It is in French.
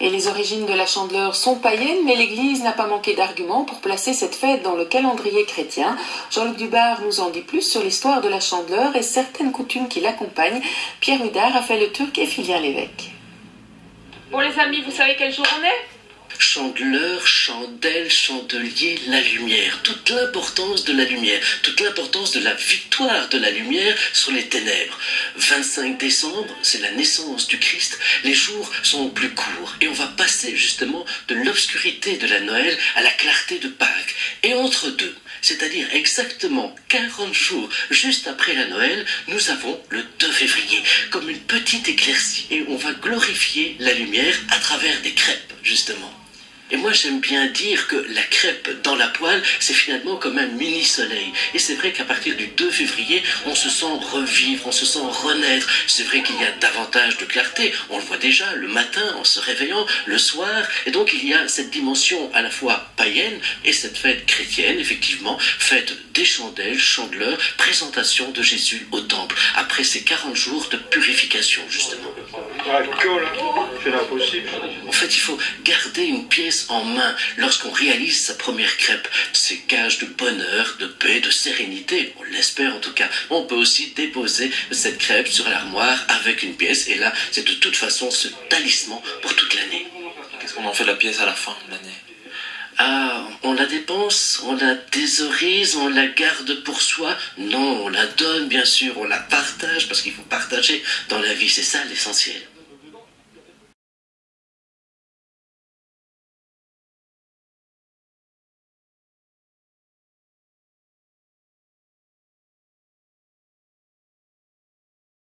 Et les origines de la Chandeleur sont païennes, mais l'Église n'a pas manqué d'arguments pour placer cette fête dans le calendrier chrétien. Jean-Luc Dubard nous en dit plus sur l'histoire de la Chandeleur et certaines coutumes qui l'accompagnent. Pierre Hudard, Raphaël Turc et Filière Lévesque. Bon les amis, vous savez quel jour on est ? Chandeleur, chandelle, chandelier, la lumière, toute l'importance de la lumière, toute l'importance de la victoire de la lumière sur les ténèbres. 25 décembre, c'est la naissance du Christ, les jours sont plus courts et on va passer justement de l'obscurité de la Noël à la clarté de Pâques. Et entre deux, c'est-à-dire exactement 40 jours juste après la Noël, nous avons le 2 février, comme une petite éclaircie et on va glorifier la lumière à travers des crêpes, justement. Et moi j'aime bien dire que la crêpe dans la poêle, c'est finalement comme un mini-soleil. Et c'est vrai qu'à partir du 2 février, on se sent revivre, on se sent renaître. C'est vrai qu'il y a davantage de clarté. On le voit déjà le matin en se réveillant, le soir. Et donc il y a cette dimension à la fois païenne et cette fête chrétienne, effectivement, fête des chandelles, chandeleur, présentation de Jésus au temple. Après ces 40 jours de purification, justement. C'est impossible. En fait, il faut garder une pièce en main lorsqu'on réalise sa première crêpe. C'est gage de bonheur, de paix, de sérénité, on l'espère en tout cas. On peut aussi déposer cette crêpe sur l'armoire avec une pièce et là, c'est de toute façon ce talisman pour toute l'année. Qu'est-ce qu'on en fait de la pièce à la fin de l'année? Ah, on la dépense, on la thésaurise, on la garde pour soi? Non, on la donne bien sûr, on la partage parce qu'il faut partager dans la vie, c'est ça l'essentiel.